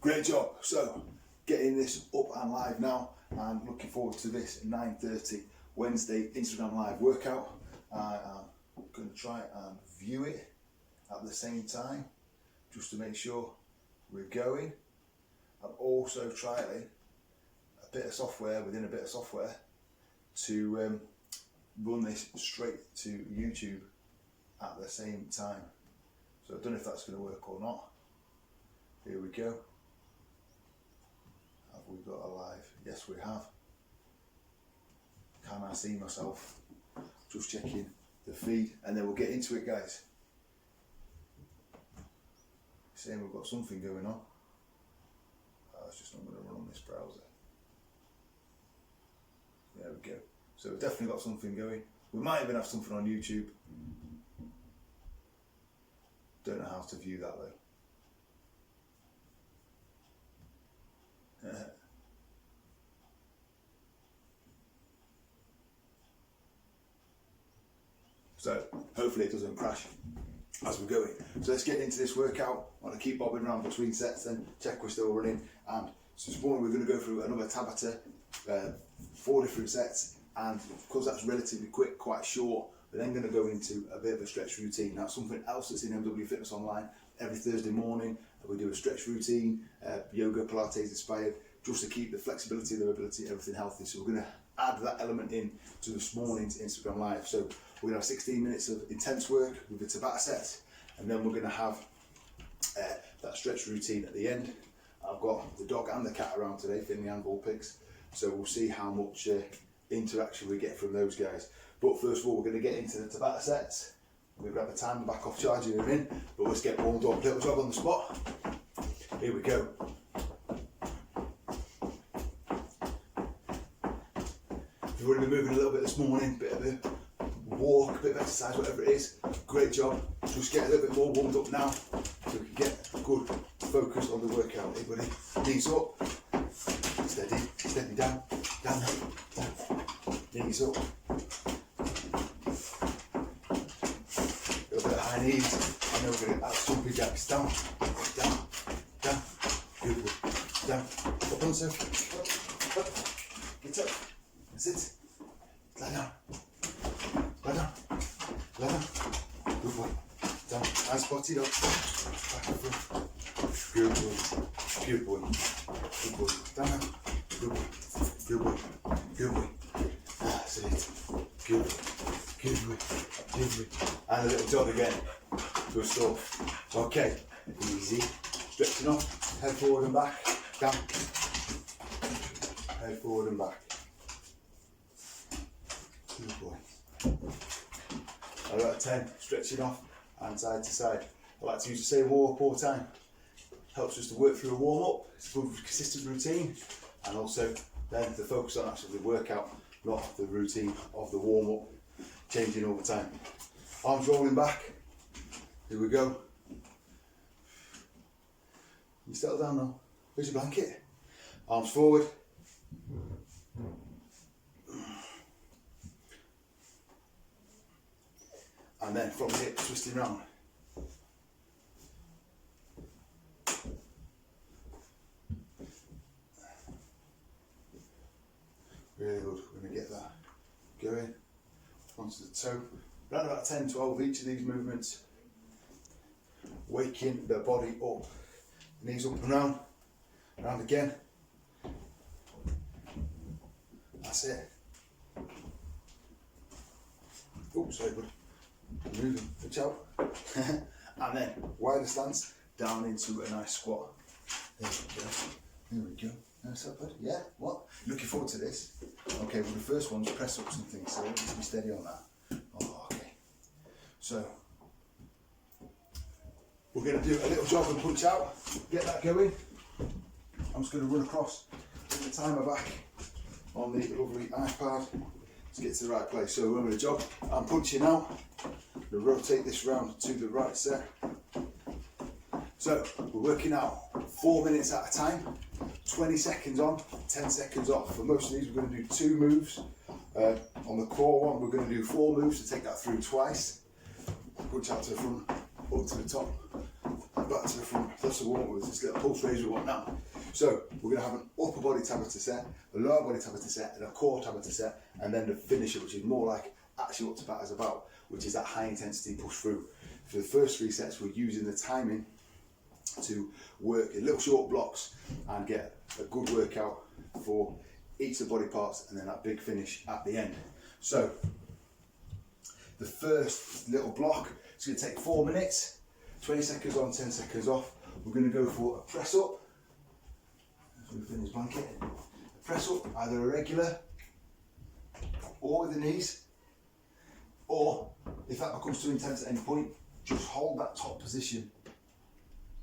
Great job. So getting this up and live now, and looking forward to this 9:30 Wednesday Instagram live workout. I'm going to try and view it at the same time just to make sure we're going. I'm also trialing a bit of software within a bit of software to run this straight to YouTube at the same time. So I don't know if that's going to work or not. Here we go. Have we got a live? Yes, we have. Can I see myself? Just checking the feed, and then we'll get into it, guys. Saying we've got something going on. It's just not going to run on this browser. There we go. So we've definitely got something going. We might even have something on YouTube. Don't know how to view that though. So hopefully it doesn't crash as we're going. So let's get into this workout. I want to keep bobbing around between sets and check we're still running. And so this morning we're going to go through another Tabatta, 4 different sets, and because that's relatively quick, quite short, we're then going to go into a bit of a stretch routine. That's something else that's in MW Fitness Online. Every Thursday morning we do a stretch routine, yoga, Pilates inspired, just to keep the flexibility, the mobility, everything healthy. So we're going to add that element in to this morning's Instagram live. So we're going to have 16 minutes of intense work with the Tabatta Sets, and then we're going to have that stretch routine at the end. I've got the dog and the cat around today, Finley and Bull Pigs, so we'll see how much interaction we get from those guys. But first of all, we're going to get into the Tabatta Sets. We'll grab the timer back off charging her in, but let's get warmed up. Little jog on the spot. Here we go. We've already been moving a little bit this morning, bit of a walk, a bit of exercise, whatever it is. Great job. Just get a little bit more warmed up now so we can get good focus on the workout. Everybody, knees up, steady, steady down, down, down, knees up. A little bit of high knees, and then we're going to add jumping jacks down, down, down, good, down, up on so, up, get up, that's it, lie down, lie down, lie down, good boy, down, and spotted up, back and front, good boy, good boy, good boy, down, good boy, good boy, good boy, that's it, good boy, good boy, good boy, and a little jog again, good stuff, okay, easy, stretching off, head forward and back, down, head forward and back, good boy, I got 10, stretching off and side to side. I like to use the same warm up all the time. Helps us to work through a warm up. It's a good consistent routine, and also then to focus on actually the workout, not the routine of the warm up, changing all the time. Arms rolling back. Here we go. You settle down now. Where's your blanket? Arms forward. And then from the hips, twisting round. Really good, we're going to get that going onto the toe. Around about 10, 12 each of these movements. Waking the body up. Knees up and round again. That's it. Oh, sorry bud. Moving, watch out. And then wider stance, down into a nice squat. There we go. There we go. Nice up, bud. Yeah, what? Looking forward to this. Okay, well the first one's press ups and things, so just be steady on that. Oh, okay. So, we're going to do a little jog and punch out, get that going. I'm just going to run across, put the timer back on the lovely iPad to get to the right place. So we're going to jog, I'm punching out, we'll rotate this round to the right set. So we're working out 4 minutes at a time, 20 seconds on, 10 seconds off. For most of these we're going to do 2 moves. On the core one we're going to do 4 moves to take that through twice. Punch out to the front, up to the top, back to the front, to warm up with this little pulse raise we want now. So we're going to have an upper body Tabatta set, a lower body Tabatta set, and a core Tabatta set, and then the finisher, which is more like actually what Tabatta's about, which is that high intensity push through. For the first 3 sets, we're using the timing to work in little short blocks and get a good workout for each of the body parts, and then that big finish at the end. So the first little block is going to take 4 minutes, 20 seconds on, 10 seconds off. We're going to go for a press up. As we finish blanket, a press up, either a regular or with the knees, or if that becomes too intense at any point, just hold that top position.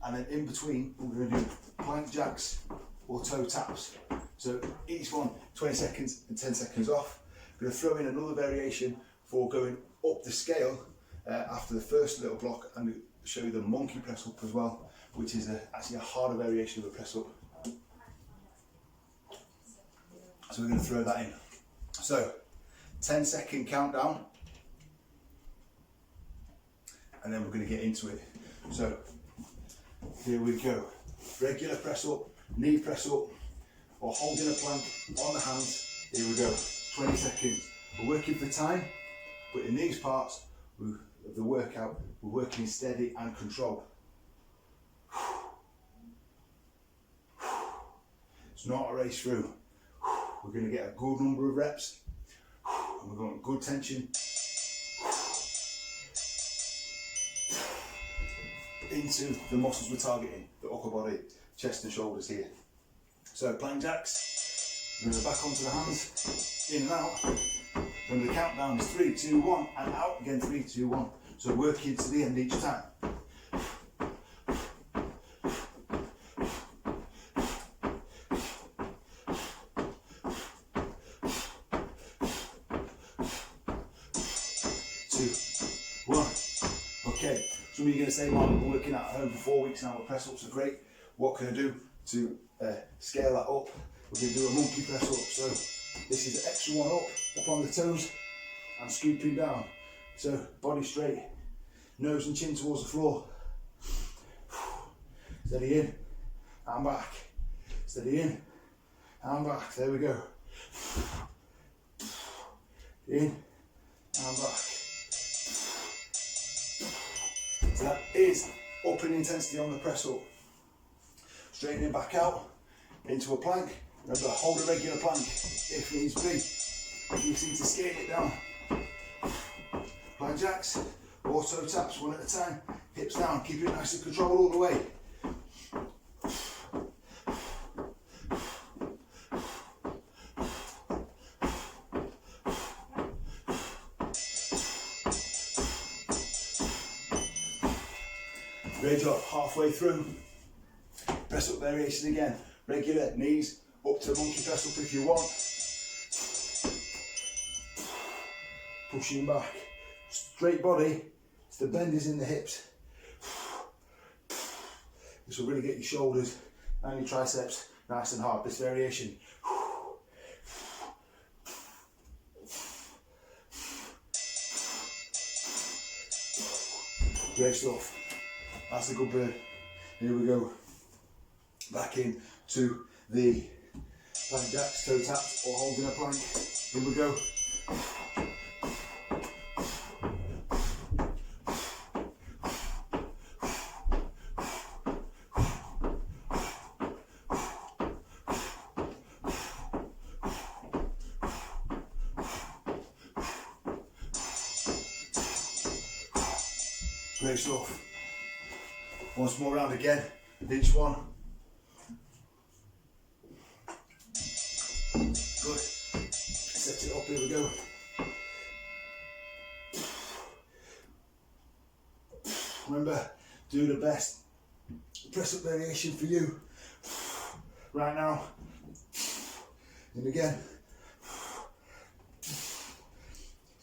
And then in between, we're going to do plank jacks or toe taps. So each one 20 seconds and 10 seconds off. I'm going to throw in another variation for going up the scale after the first little block, and show you the monkey press up as well, which is actually a harder variation of a press up. So we're going to throw that in. So 10-second countdown, and then we're going to get into it. So here we go. Regular press up, knee press up, or holding a plank on the hands. Here we go. 20 seconds. We're working for time, but in these parts of the workout, we're working steady and control. It's not a race through. We're going to get a good number of reps, and we're going good tension into the muscles we're targeting, the upper body, chest and shoulders here. So plank jacks, we're going to go back onto the hands, in and out, and the countdown is 3, 2, 1, and out again, 3, 2, 1. So working to the end each time. Okay, some of you are going to say, Mark, we're working at home for 4 weeks now, the press ups are great. What can I do to scale that up? We're going to do a monkey press up. So this is the extra one up on the toes and scooping down. So body straight, nose and chin towards the floor. Steady in and back. Steady in and back. There we go. In and back. So that is up in intensity on the press up. Straightening back out into a plank. Remember, hold a regular plank if needs be. If you need to scale it down. Plank jacks, or toe taps, one at a time. Hips down, keep it nice and controlled all the way. Great job, halfway through. Press up variation again. Regular knees, up to monkey press up if you want. Pushing back. Straight body, the bend is in the hips. This will really get your shoulders and your triceps nice and hard, this variation. Great stuff. That's a good bird. Here we go. Back in to the plank jacks, toe taps, or holding a plank. Here we go. Great stuff. Once more round again with each one. Good. Set it up, here we go. Remember, do the best press up variation for you. Right now. And again.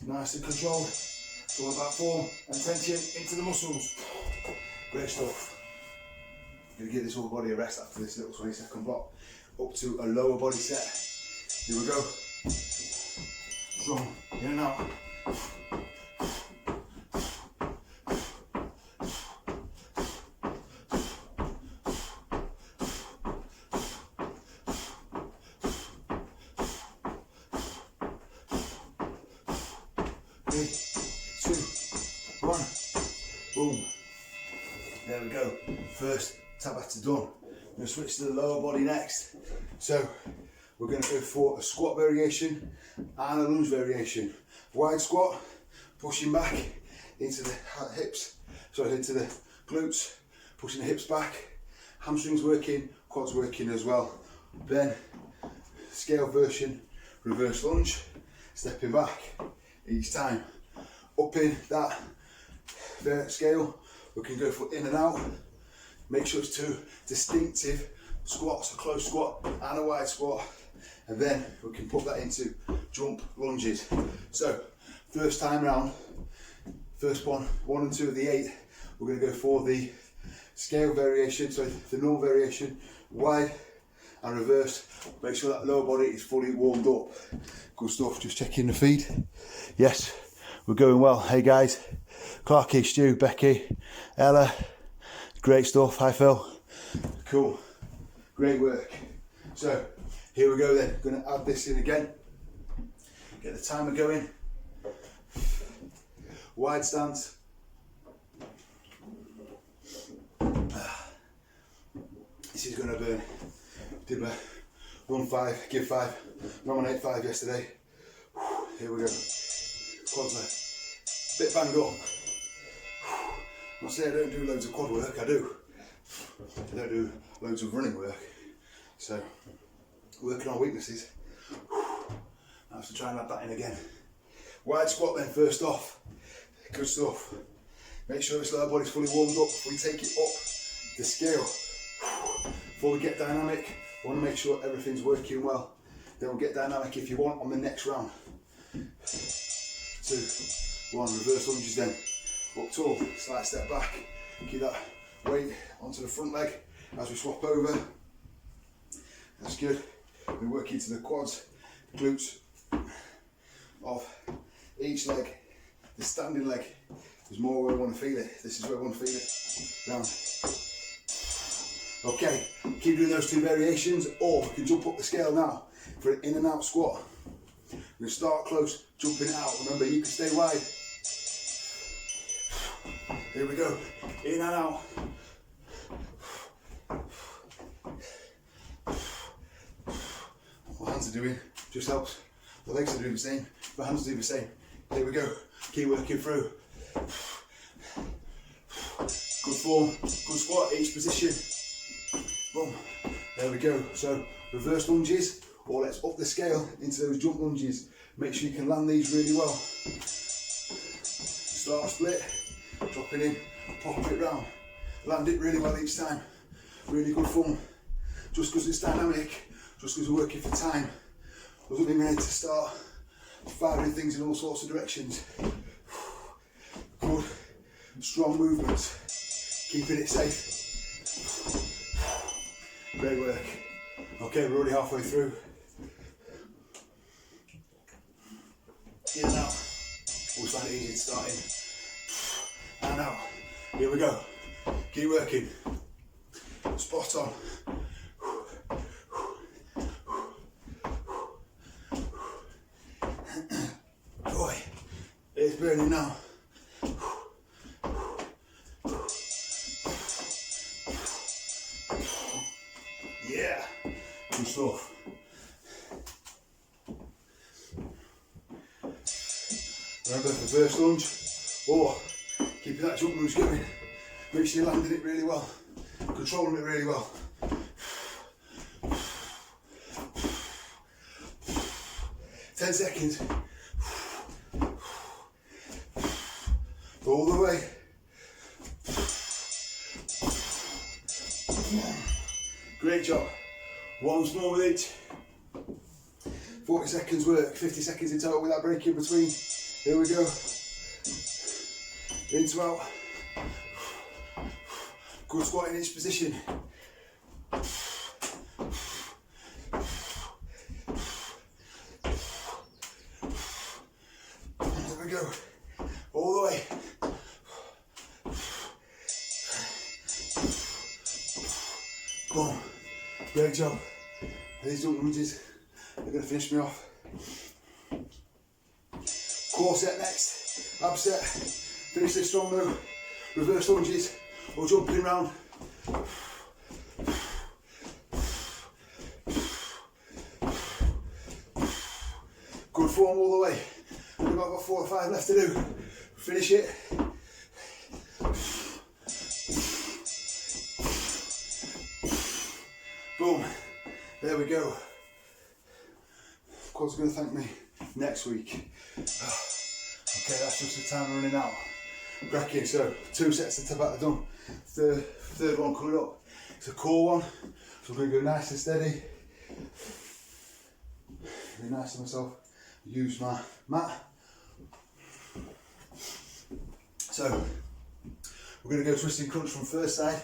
Nice and controlled. It's all about form and tension into the muscles. Great stuff. I'm going to give this whole body a rest after this little 20-second block. Up to a lower body set. Here we go. Strong, in and out. 3, 2, 1, boom. There we go. First Tabatta done. I'm going to switch to the lower body next. So we're going to go for a squat variation and a lunge variation. Wide squat, pushing back into the hips, into the glutes, pushing the hips back, hamstrings working, quads working as well. Then scale version, reverse lunge, stepping back each time. Up in that scale, we can go for in and out. Make sure it's two distinctive squats, a close squat and a wide squat, and then we can put that into jump lunges. So first time round, first one and two of the 8, we're going to go for the scale variation, so the normal variation, wide and reverse. Make sure that lower body is fully warmed up. Good stuff. Just checking the feed. Yes, we're going well. Hey guys, Clarky, Stu, Becky, Ella, great stuff. Hi Phil. Cool, great work. So here we go then. Going to add this in again. Get the timer going. Wide stance. This is going to burn. Did my run 5, give 5, nominate 5 yesterday. Here we go. Quads are a bit banged up. I'll say I don't do loads of quad work, I do. I don't do loads of running work. So, working on weaknesses. I have to try and add that in again. Wide squat then, first off. Good stuff. Make sure this lower body's fully warmed up before we take it up the scale. Before we get dynamic, I want to make sure everything's working well. Then we'll get dynamic if you want on the next round. 2, 1, reverse lunges then. Up tall, slight step back. Keep that weight onto the front leg as we swap over. That's good. We work into the quads, glutes of each leg. The standing leg is more where I want to feel it. This is where I want to feel it. Round. Okay, keep doing those 2 variations, or we can jump up the scale now for an in and out squat. We're going to start close, jumping out. Remember, you can stay wide. Here we go, in and out. What my hands are doing just helps. The legs are doing the same, my hands do the same. Here we go, keep working through. Good form, good squat, each position. Boom, there we go. So reverse lunges, or let's up the scale into those jump lunges. Make sure you can land these really well. Start split, dropping in, pop it round. Land it really well each time. Really good form. Just because it's dynamic, just because we're working for time, doesn't mean we need to start firing things in all sorts of directions. Good, strong movements, keeping it safe. Great work. Okay, we're already halfway through. In and out. Always find it easy to start in. And out. Here we go. Keep working. Spot on. Boy, it's burning now. Yeah, good stuff. Remember the first lunge, or keeping that jump lunge going. Make sure you're landing it really well, controlling it really well. 10 seconds. All the way. Great job. Once more with each. 40 seconds work, 50 seconds in total without break in between. Here we go. In to out. Good squat in each position. There we go. All the way. Boom. Great job. These jump lunges are going to finish me off. Core set next. Ab set. Finish this strong though. Reverse lunges or jumping round. Good form all the way. We've got 4 or 5 left to do. Finish it. Boom. There we go. Quads are going to thank me next week. Okay, that's just the time running out. Cracking. So 2 sets of Tabatta done. Third one coming up. It's a core one. So I'm going to go nice and steady. Be nice to myself. Use my mat. So we're going to go twisting crunch from first side.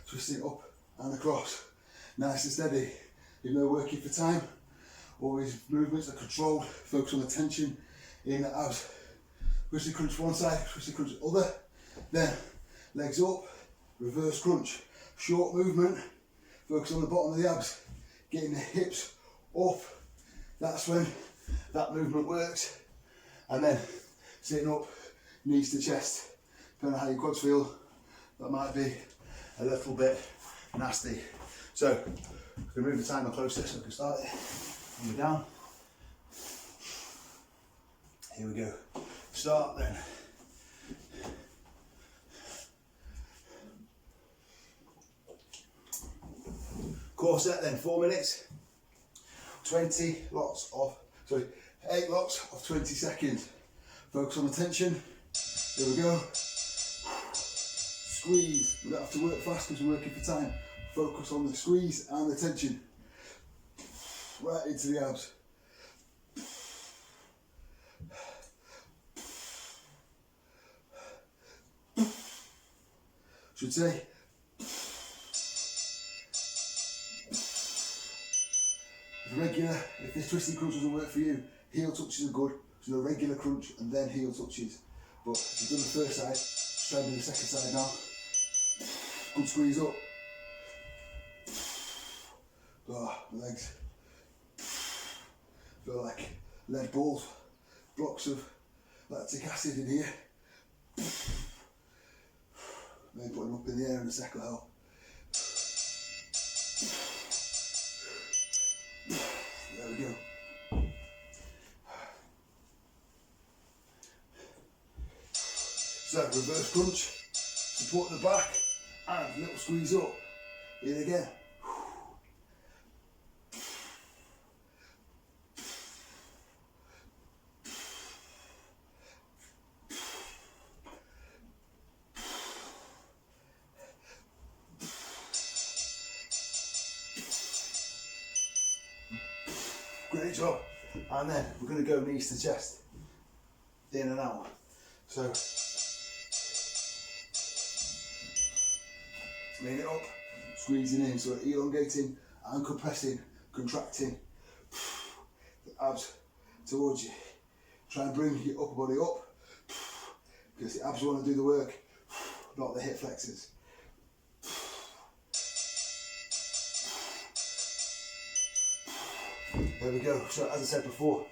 Twisting up and across. Nice and steady. Even though working for time. All these movements are controlled. Focus on the tension in the abs. Twisting crunch one side, twisting crunch other. Then legs up, reverse crunch. Short movement. Focus on the bottom of the abs. Getting the hips up. That's when that movement works. And then sitting up, knees to chest. Depending on how your quads feel, that might be a little bit nasty. So, I'm going to move the timer closer so I can start it. And we're down. Here we go. Start then. Core set then, 4 minutes. 8 lots of 20 seconds. Focus on the tension. Here we go. Squeeze. We don't have to work fast because we're working for time. Focus on the squeeze and the tension. Right into the abs. Should say. If this twisting crunch doesn't work for you, heel touches are good. So a regular crunch and then heel touches. But if you've done the first side, try to do the second side now. Good squeeze up. Oh, my legs. Feel like lead balls. Blocks of lactic acid in here. Maybe put them up in the air in a sec will help. There we go. So reverse crunch, support the back and little squeeze up. Here again. Great job. And then we're going to go knees to chest, in and out. So lean it up, squeezing in, so elongating and compressing, contracting the abs towards you. Try and bring your upper body up because the abs want to do the work, not the hip flexors. There we go. So as I said before,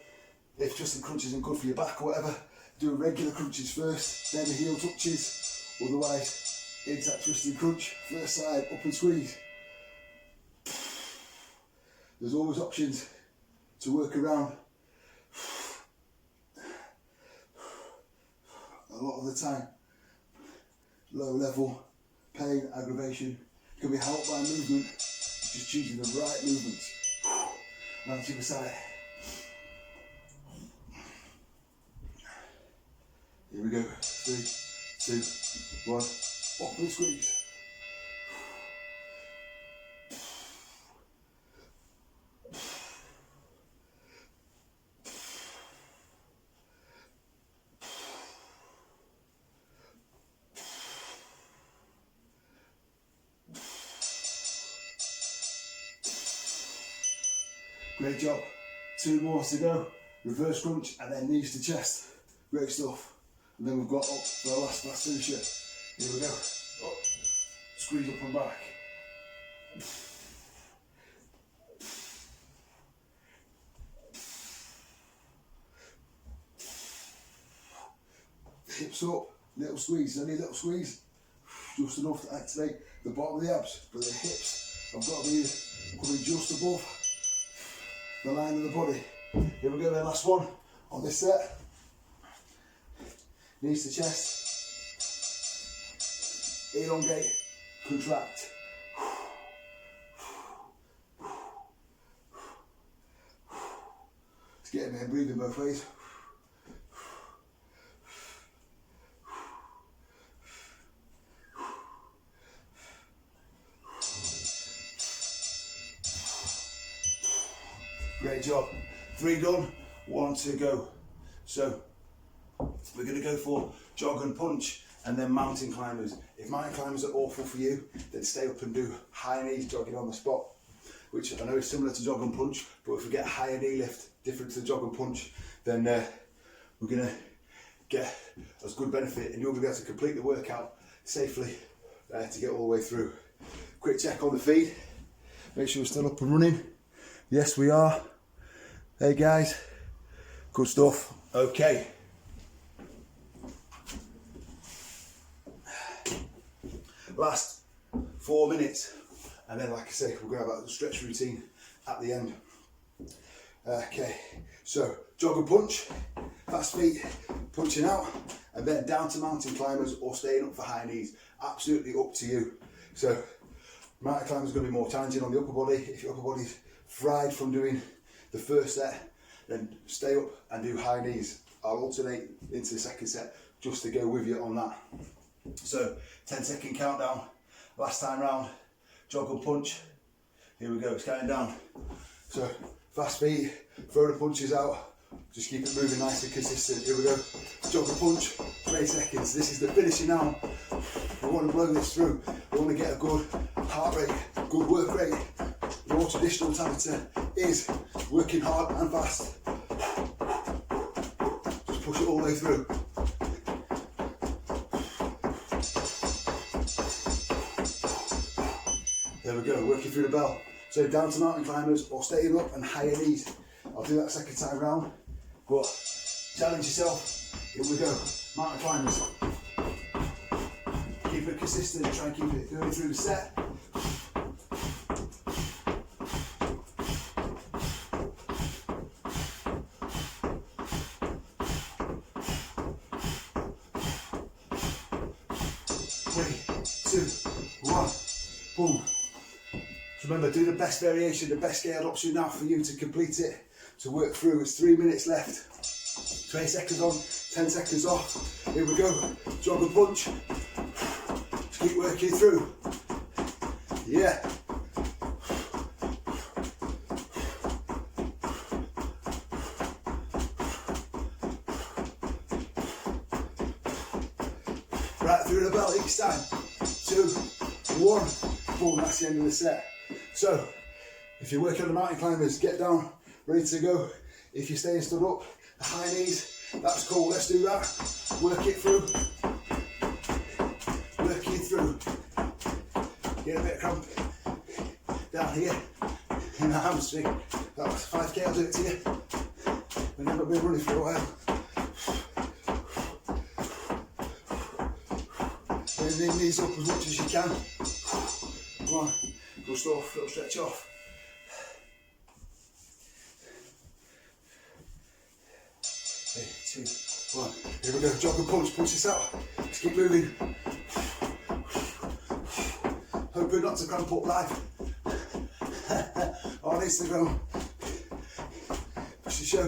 if twisting crunch isn't good for your back or whatever, do regular crunches first, then the heel touches. Otherwise, into that twisting crunch, first side, up and squeeze. There's always options to work around. A lot of the time, low level pain, aggravation can be helped by movement, just choosing the right movements. Round to the side. Here we go. 3, 2, 1. Up and squeeze. Great job. 2 more to go. Reverse crunch and then knees to chest. Great stuff. And then we've got up for our last finisher. Here we go. Up. Squeeze up and back. hips up, little squeeze, only a little squeeze, just enough to activate the bottom of the abs, but the hips have got to be coming just above the line of the body. Here we go, then last one on this set. Knees to chest, elongate, contract. Let's get in there, breathing both ways. Great job. 3 done, 1 to go. So we're going to go for jog and punch and then mountain climbers. If mountain climbers are awful for you, then stay up and do high knees jogging on the spot, which I know is similar to jog and punch, but if we get a higher knee lift, different to jog and punch, then we're going to get as good benefit and you'll be able to complete the workout safely to get all the way through. Quick check on the feed, make sure we're still up and running. Yes, we are. Hey guys, good stuff. Okay. Last 4 minutes, and then like I say, we're going to have a stretch routine at the end. Okay, so jog and punch, fast feet, punching out, and then down to mountain climbers or staying up for high knees. Absolutely up to you. So mountain climbers are going to be more challenging on the upper body. If your upper body's fried from doing the first set, then stay up and do high knees. I'll alternate into the second set just to go with you on that. So 10-second countdown, last time round, jog and punch. Here we go, it's counting down. So fast feet, throw the punches out, just keep it moving nice and consistent. Here we go, jog and punch, 20 seconds. This is the finishing now. We want to blow this through. We want to get a good heart rate, good work rate. Your traditional Tabatta is working hard and fast. Just push it all the way through. There we go, working through the bell. So down to mountain climbers or staying up and higher knees. I'll do that second time round, but challenge yourself. Here we go, mountain climbers. Keep it consistent, try and keep it going through the set. Boom. Remember, do the best variation, the best scaled option now for you to complete it, to work through. It's 3 minutes left. 20 seconds on, 10 seconds off. Here we go. Jog and punch. Just keep working through. Yeah. Right through the bell each time. 2, 1. Boom, that's the end of the set. So, if you're working on the mountain climbers, get down, ready to go. If you're staying stood up, the high knees, that's cool, let's do that. Work it through. Work it through. Get a bit of cramp down here in the hamstring. That was 5k, I'll do it to you. We've never been running for a while. Bring the knees up as much as you can. Come on, good stuff, little stretch off. 3, 2, 1. Here we go, jog and punch this out. Let's keep moving. Hoping not to cramp up live on Instagram. Push the show.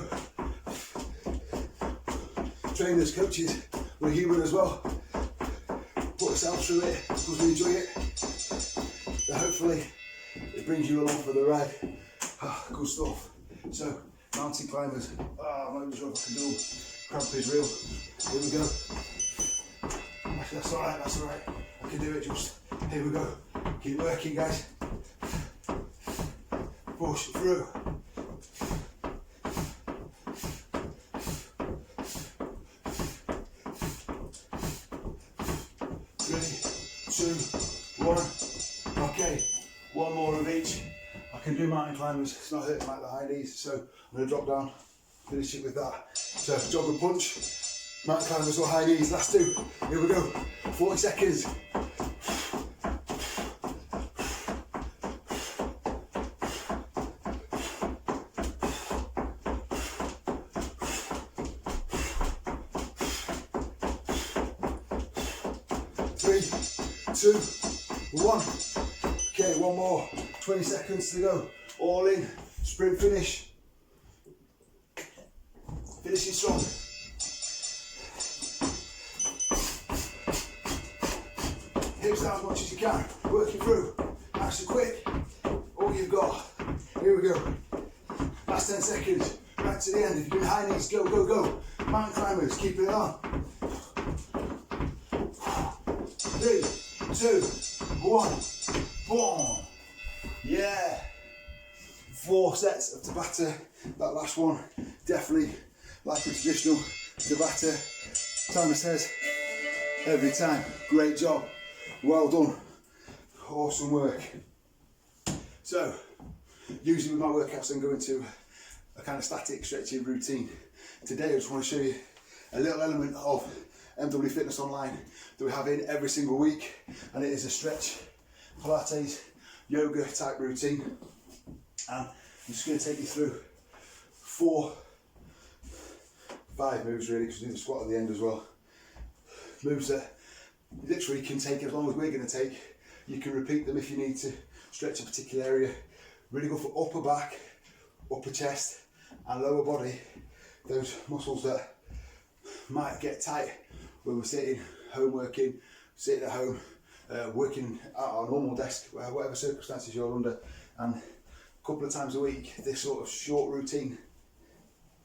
Trainers, coaches, we're human as well. Put ourselves through it because we enjoy it. Hopefully it brings you along for the ride. Good stuff. So, mountain climbers. I'm not sure if I can do them. Cramp is real. Here we go. That's alright, that's alright. I can do it just. Here we go. Keep working, guys. Push through. Three, 2, 1. Okay, one more of each. I can do mountain climbers, it's not hurting like the high knees, so I'm going to drop down, finish it with that. So jog and punch, Mountain climbers or high knees, last two. Here we go, 40 seconds. Three, two, one. Okay, one more. 20 seconds to go. All in. Sprint finish. Finishing strong. Hips down as much as you can. Working through. Nice and quick. All you've got. Here we go. Last 10 seconds. Right to the end. If you're doing high knees, go, go, go. Mountain climbers, keep it on. 3, 2, 1. Boom. Yeah. 4 sets of Tabatta. That last one, definitely like a traditional Tabatta. Tabatta says every time. Great job. Well done. Awesome work. So, usually with my workouts, I'm going to a kind of static stretching routine. Today, I just want to show you a little element of MW Fitness Online that we have in every single week, and it is a stretch, Pilates, yoga type routine. And I'm just going to take you through 5 moves really, because we do the squat at the end as well. Moves that literally can take as long as we're going to take. You can repeat them if you need to stretch a particular area. Really good for upper back, upper chest and lower body. Those muscles that might get tight when we're sitting home working, sitting at home, working at our normal desk, whatever circumstances you're under. And a couple of times a week, this sort of short routine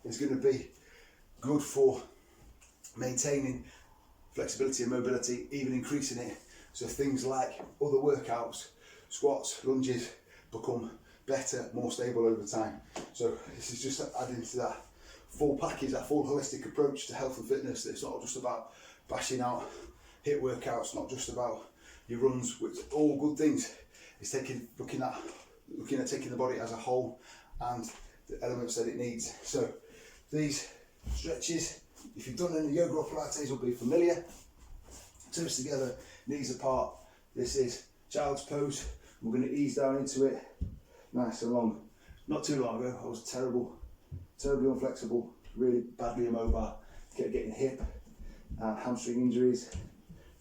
is going to be good for maintaining flexibility and mobility, even increasing it. So things like other workouts, squats, lunges, become better, more stable over time. So this is just adding to that full package, that full holistic approach to health and fitness. It's not just about bashing out HIIT workouts, not just about your runs, which are all good things. It's looking at taking the body as a whole and the elements that it needs. So these stretches, if you've done any yoga or Pilates, will be familiar. Toes together, knees apart. This is child's pose. We're going to ease down into it, nice and long. Not too long ago, I was terribly unflexible, really badly immobile, kept getting hip and hamstring injuries,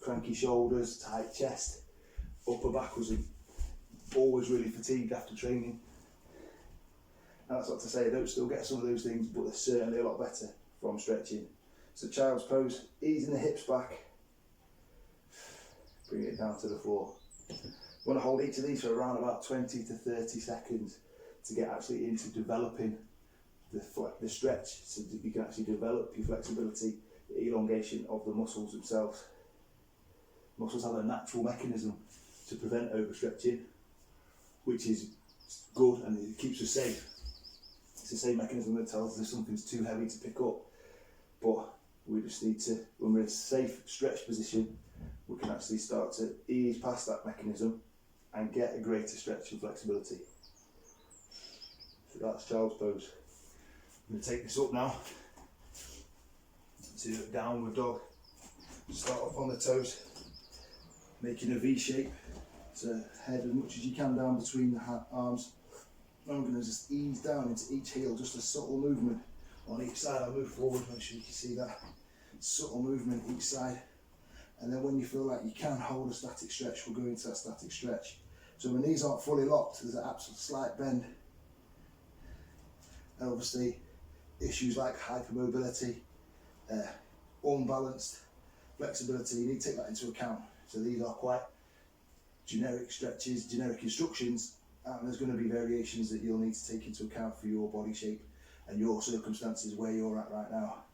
cranky shoulders, tight chest, upper back was always really fatigued after training. And that's not to say I don't still get some of those things, but they're certainly a lot better from stretching. So child's pose, easing the hips back, bring it down to the floor. You want to hold each of these for around about 20 to 30 seconds to get actually into developing the stretch, so that you can actually develop your flexibility, the elongation of the muscles themselves. Muscles have a natural mechanism to prevent overstretching, which is good and it keeps us safe. It's the same mechanism that tells us if something's too heavy to pick up, but we just need to, when we're in a safe stretch position, we can actually start to ease past that mechanism and get a greater stretch and flexibility. So that's child's pose. I'm going to take this up now to downward dog. Start up on the toes, making a V shape. So head as much as you can down between the arms. I'm going to just ease down into each heel, just a subtle movement on each side. I'll move forward, make sure you can see that subtle movement each side. And then when you feel like you can hold a static stretch, we'll go into that static stretch. So my knees aren't fully locked, there's an absolute slight bend. And obviously issues like hypermobility, unbalanced flexibility, you need to take that into account. So these are quite generic stretches, generic instructions, and there's going to be variations that you'll need to take into account for your body shape and your circumstances where you're at right now.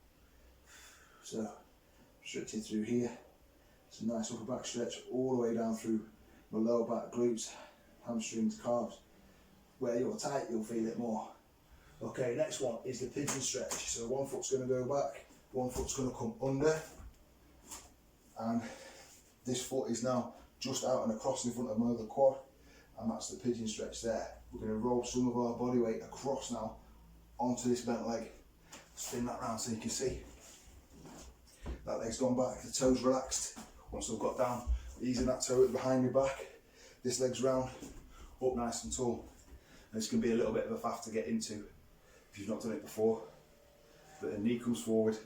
So stretching through here, it's a nice upper back stretch all the way down through my lower back, glutes, hamstrings, calves. Where you're tight, you'll feel it more. Okay, next one is the pigeon stretch. So one foot's going to go back, one foot's going to come under, and this foot is now just out and across in front of my other quad, and that's the pigeon stretch there. We're going to roll some of our body weight across now onto this bent leg. Spin that round so you can see. that leg's gone back, the toes relaxed. Once I've got down, easing that toe behind my back, this leg's round, up nice and tall. And this can be a little bit of a faff to get into if you've not done it before. But the knee comes forward,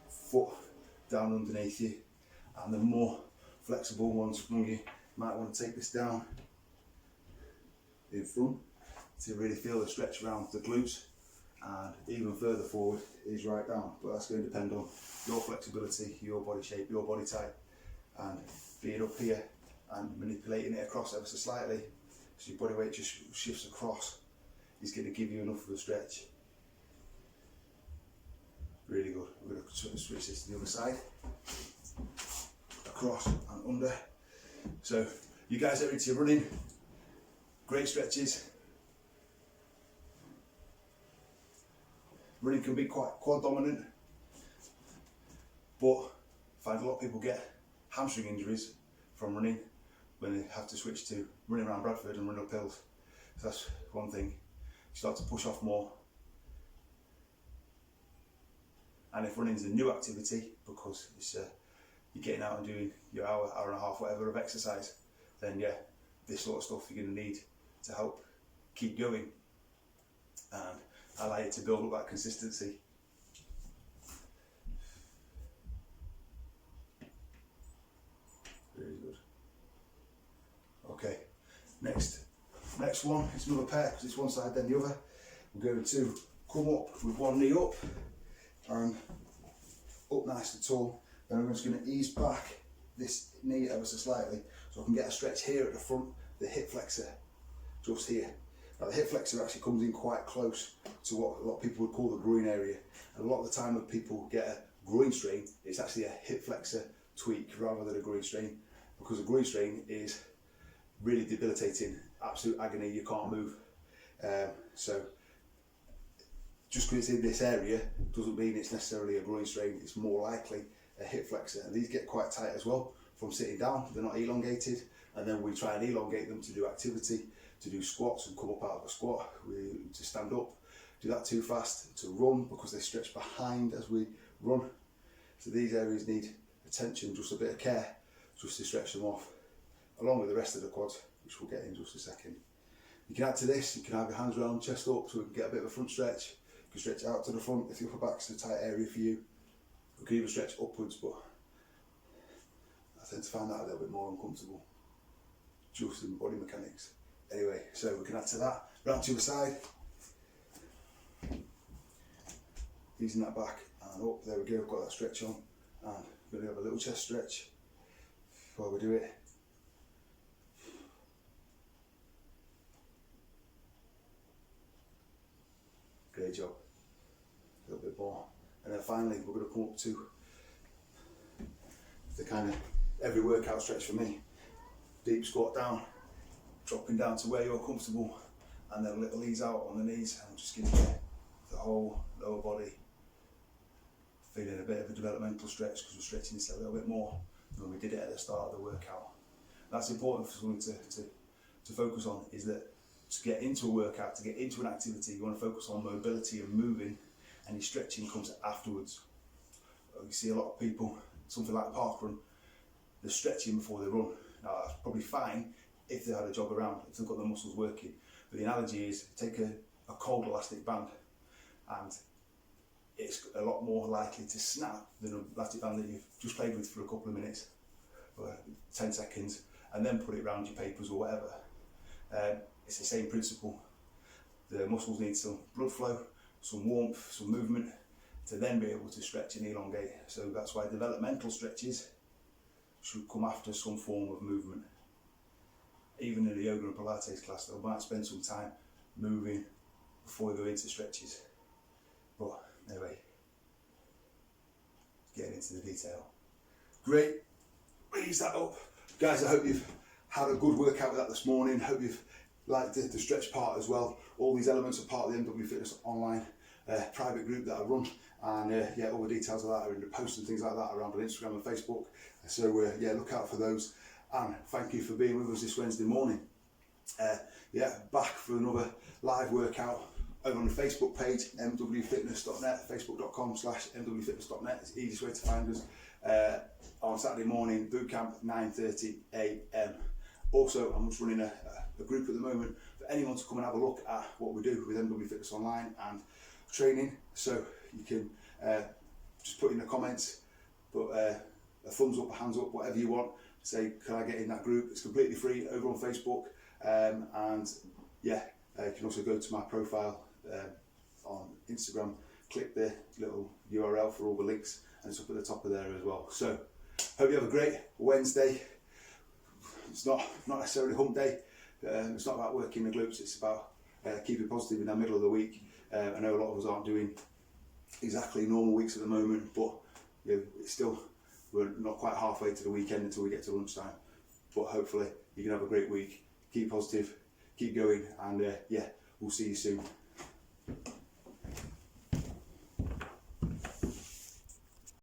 foot down underneath you, and the more flexible ones from you might want to take this down in front to really feel the stretch around the glutes, and even further forward is right down. But that's going to depend on your flexibility, your body shape, your body type, and being up here and manipulating it across ever so slightly so your body weight just shifts across is going to give you enough of a stretch. Really good. We're going to switch this to the other side, across and under. So you guys are into your running, great stretches. Running can be quite quad dominant, but I find a lot of people get hamstring injuries from running when they have to switch to running around Bradford and running up hills. So that's one thing. You start to push off more. And if running's a new activity, because it's you're getting out and doing your hour, hour and a half, whatever of exercise, then yeah, this sort of stuff you're going to need to help keep going and allow you to build up that consistency. Very good. Okay, next one, it's another pair because it's one side then the other. We're going to come up with one knee up and up nice and tall. Then I'm just going to ease back this knee ever so slightly so I can get a stretch here at the front, the hip flexor, just here. Now the hip flexor actually comes in quite close to what a lot of people would call the groin area, and a lot of the time when people get a groin strain, it's actually a hip flexor tweak rather than a groin strain, because a groin strain is really debilitating, absolute agony, you can't move. So just because it's in this area doesn't mean it's necessarily a groin strain, it's more likely a hip flexor. And these get quite tight as well from sitting down, they're not elongated, and then we try and elongate them to do activity, to do squats and come up out of a squat, to stand up. Do that too fast, to run, because they stretch behind as we run. So these areas need attention, just a bit of care, just to stretch them off, along with the rest of the quads, which we'll get in just a second. You can add to this, you can have your hands around, chest up, so we can get a bit of a front stretch. You can stretch out to the front if the upper back's a tight area for you. We can even stretch upwards, but I tend to find that a little bit more uncomfortable, just in body mechanics. Anyway, so we can add to that, round to the side, easing that back and up, there we go, got that stretch on, and we're going to have a little chest stretch before we do it. Great job, a little bit more, and then finally we're going to come up to the kind of every workout stretch for me, deep squat down, dropping down to where you're comfortable, and then a little ease out on the knees, and just giving you the whole lower body feeling a bit of a developmental stretch, because we're stretching this a little bit more than we did it at the start of the workout. That's important for someone to focus on, is that to get into a workout, to get into an activity, you want to focus on mobility and moving, and your stretching comes afterwards. You see a lot of people, something like parkrun, they're stretching before they run. Now that's probably fine if they had a jog around, if they've got their muscles working. But the analogy is, take a cold elastic band, and it's a lot more likely to snap than an elastic band that you've just played with for a couple of minutes, or 10 seconds, and then put it around your papers or whatever. It's the same principle. The muscles need some blood flow, some warmth, some movement, to then be able to stretch and elongate. So that's why developmental stretches should come after some form of movement. Even in a yoga and Pilates class, they might spend some time moving before we go into stretches. But anyway, getting into the detail. Great, ease that up. Guys, I hope you've had a good workout with that this morning. Hope you've liked the stretch part as well. All these elements are part of the MW Fitness online private group that I run, and yeah, all the details of that are in the posts and things like that around on Instagram and Facebook. So yeah, look out for those. And thank you for being with us this Wednesday morning. Yeah, back for another live workout over on the Facebook page, mwfitness.net, facebook.com/mwfitness.net. It's the easiest way to find us. on Saturday morning, boot camp 9:30 a.m. Also, I'm just running a group at the moment for anyone to come and have a look at what we do with MW Fitness Online and training. So you can just put in the comments, put a thumbs up, a hands up, whatever you want. Say, can I get in that group? It's completely free over on Facebook. And yeah, you can also go to my profile on Instagram, click the little URL for all the links, and it's up at the top of there as well. So, hope you have a great Wednesday. It's not necessarily hump day. It's not about working the glutes. It's about keeping positive in the middle of the week. I know a lot of us aren't doing exactly normal weeks at the moment, but you know, it's still, we're not quite halfway to the weekend until we get to lunchtime. But hopefully you can have a great week. Keep positive, keep going, and yeah, we'll see you soon.